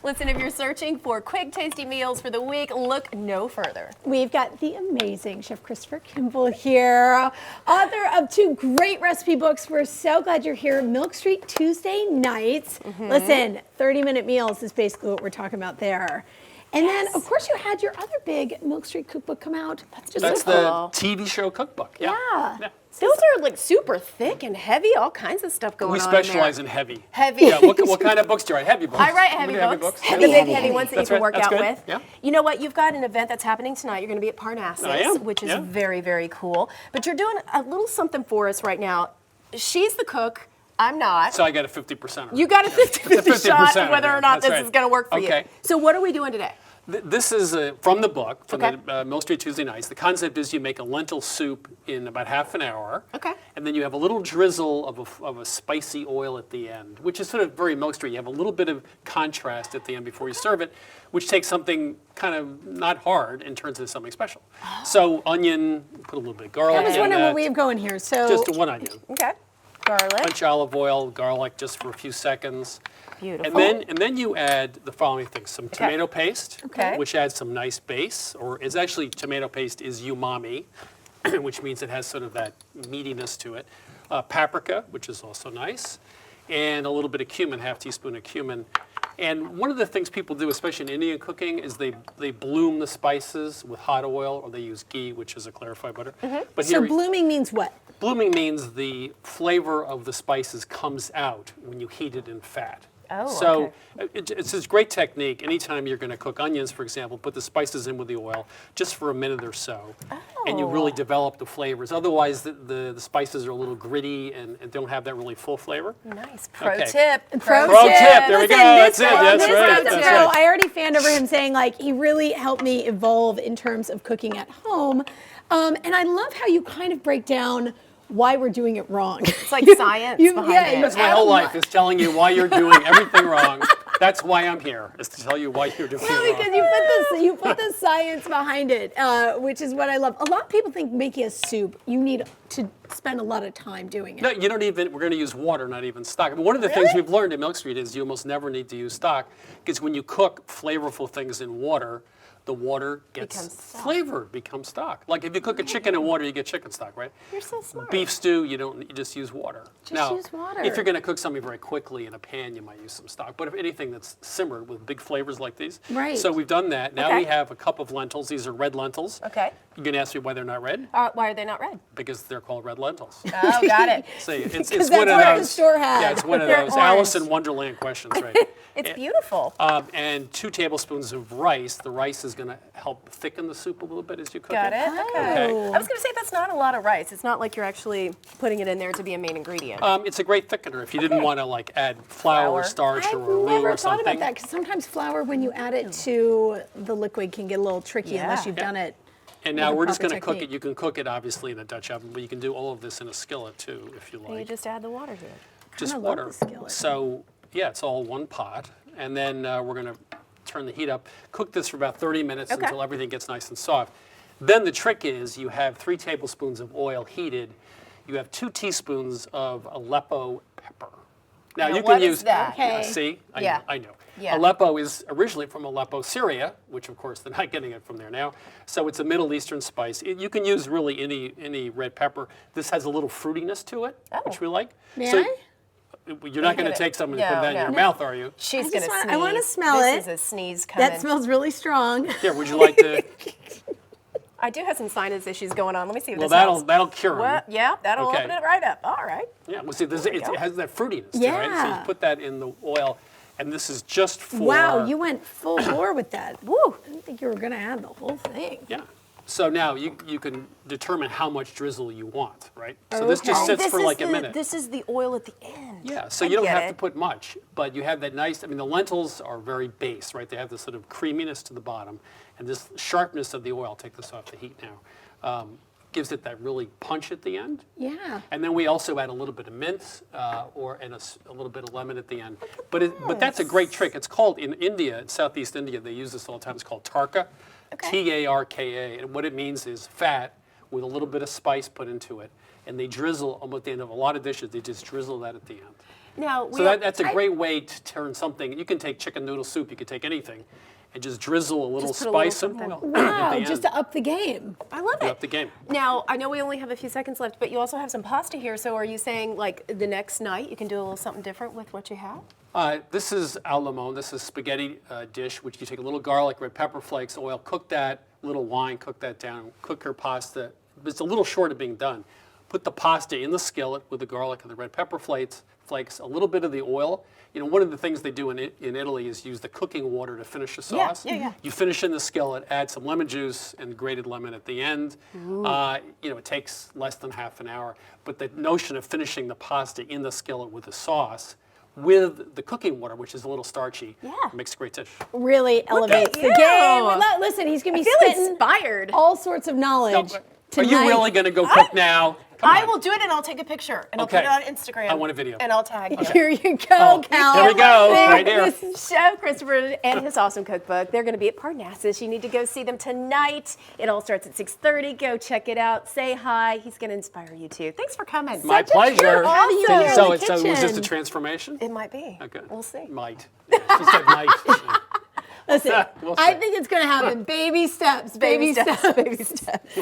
Listen, if you're searching for quick, tasty meals for the week, look no further. We've got the amazing Chef Christopher Kimball here, author of 2 great recipe books. We're so glad you're here. Milk Street Tuesday nights. Listen, 30-minute meals is basically what we're talking about there. And then, of course, you had your other big Milk Street cookbook come out. That's the TV show cookbook. Yeah. Those are like super thick and heavy, all kinds of stuff going on. We specialize in heavy. Heavy. Yeah. What kind of books do you write? Heavy books. I write heavy books. Heavy, The big, heavy ones that That's you can right. work out good. with. Yeah. You know what? You've got an event that's happening tonight. You're going to be at Parnassus, I am. which is Yeah. very, very cool. But you're doing a little something for us right now. She's the cook. I'm not. So I got a 50%. You got a 50-50 shot of whether or not That's this right. is going to work for you. So what are we doing today? This is from the book, from the Milk Street Tuesday nights. The concept is you make a lentil soup in about half an hour. Okay. And then you have a little drizzle of a spicy oil at the end, which is sort of very Milk Street. You have a little bit of contrast at the end before you serve it, which takes something kind of not hard and turns into something special. So onion, put a little bit of garlic in. I was wondering what we have going here. So just 1 onion. Okay. Garlic. Punch olive oil, garlic just for a few seconds. Beautiful. And then you add the following things: some tomato paste, Okay. which adds some nice base, or it's actually tomato paste is umami, which means it has sort of that meatiness to it. Paprika, which is also nice, and a little bit of cumin, half teaspoon of cumin. And one of the things people do, especially in Indian cooking, is they bloom the spices with hot oil, or they use ghee, which is a clarified butter. But so blooming means what? blooming means the flavor of the spices comes out when you heat it in fat. Oh, so it's this great technique. Anytime you're going to cook onions, for example, put the spices in with the oil just for a minute or so, and you really develop the flavors. Otherwise, the spices are a little gritty and don't have that really full flavor. Nice. Pro Okay. tip. Pro tip. There we go. That's it. That's this right. month's That's show, right. I already fanned over him saying, like, he really helped me evolve in terms of cooking at home. And I love how you kind of break down why we're doing it wrong. It's like science behind it. That's my whole life, is telling you why you're doing everything wrong. That's why I'm here, is to tell you why you're doing it wrong. Because you put the science behind it, which is what I love. A lot of people think making a soup, you need to spend a lot of time doing it. No, you don't even, we're going to use water, not even stock. But one of the things we've learned at Milk Street is you almost never need to use stock, because when you cook flavorful things in water, the water gets flavored, becomes stock. Like if you cook a chicken in water, you get chicken stock, right? You're so smart. Beef stew, you just use water. Use water. If you're going to cook something very quickly in a pan, you might use some stock. But if anything that's simmered with big flavors like these. Right. So we've done that. Now we have a cup of lentils. These are red lentils. Okay. You can ask me why they're not red? Why are they not red? Because they're called red lentils. Oh, got it. See, it's Because one that's of what those. the store had. Yeah, it's one of They're those orange. Alice in Wonderland questions, right? It's beautiful. And 2 tablespoons of rice. The rice is going to help thicken the soup a little bit as you cook Got it. it? Okay. Okay. I was going to say that's not a lot of rice. It's not like you're actually putting it in there to be a main ingredient. It's a great thickener if you didn't want to like add flour or starch I've or roux never or thought something. about that, because sometimes flour, when you add it to the liquid, can get a little tricky unless you've done it. And now with we're the just going to proper cook it. technique. You can cook it obviously in a Dutch oven, but you can do all of this in a skillet too, if you like. And you just add the water to it. Just love water. the skillet. So yeah, it's all one pot, and then we're going to turn the heat up. Cook this for about 30 minutes until everything gets nice and soft. Then the trick is you have 3 tablespoons of oil heated. You have 2 teaspoons of Aleppo pepper. Now you what can is use that? Okay. See, Yeah. I know. Yeah. Aleppo is originally from Aleppo, Syria, which of course they're not getting it from there now. So it's a Middle Eastern spice. You can use really any red pepper. This has a little fruitiness to it, which we like. May so, I? You're not going to take some and put that in your mouth, are you? She's going to sneeze. I want to smell it. This is a sneeze coming. That smells really strong. Here, would you like to? I do have some sinus issues going on. Let me see if Well, this helps. that'll cure them. What? Yeah, that'll Okay. open it right up. All right. Yeah, well, see, it has that fruitiness to it, right? So Yeah. you put that in the oil, and this is just for... Wow, you went full bore with that. Woo! I didn't think you were going to add the whole thing. Yeah. So now you can determine how much drizzle you want, right? So this just Okay. sits for like a minute. This is the oil at the end. Yeah, so I you don't get have it. to put much, but you have that nice, I mean, the lentils are very base, right? They have this sort of creaminess to the bottom, and this sharpness of the oil, take this off the heat now, gives it that really punch at the end. Yeah. And then we also add a little bit of mint and a little bit of lemon at the end. But that's a great trick. It's called, in India, in Southeast India, they use this all the time. It's called tarka, Tarka. And what it means is fat with a little bit of spice put into it. And they drizzle, almost at the end of a lot of dishes, they just drizzle that at the end. Now, So that's a great way to turn something. You can take chicken noodle soup, you can take anything, and just drizzle a little Just put a little spice and something. oil. Wow, at the just end. to up the game. I love it. Up the game. Now, I know we only have a few seconds left, but you also have some pasta here. So are you saying like the next night you can do a little something different with what you have? This is al limon. This is spaghetti dish, which you take a little garlic, red pepper flakes, oil, cook that, a little wine, cook that down, cook your pasta. It's a little short of being done. Put the pasta in the skillet with the garlic and the red pepper flakes, a little bit of the oil. You know, one of the things they do in Italy is use the cooking water to finish the sauce. Yeah. You finish in the skillet, add some lemon juice and grated lemon at the end. You know, it takes less than half an hour. But the notion of finishing the pasta in the skillet with the sauce with the cooking water, which is a little starchy, makes a great dish. Really elevates at the you. game. Listen, he's going to I be feel spitting inspired. all sorts of knowledge. Are tonight. you really going to go cook now? Come I on. will do it and I'll take a picture and Okay. I'll put it on Instagram. I want a video. And I'll tag you. Here you go, Oh, Cal. there we go, right there. Show Christopher and his awesome cookbook. They're going to be at Parnassus. You need to go see them tonight. It all starts at 6:30. Go check it out. Say hi. He's going to inspire you too. Thanks for coming. My pleasure. How do you Awesome. in So, the so was this a kitchen? transformation? It might be. Okay. We'll see. Might. Yeah, she said might. Listen, We'll I see. think it's going to happen. Baby steps, Baby steps. Baby steps.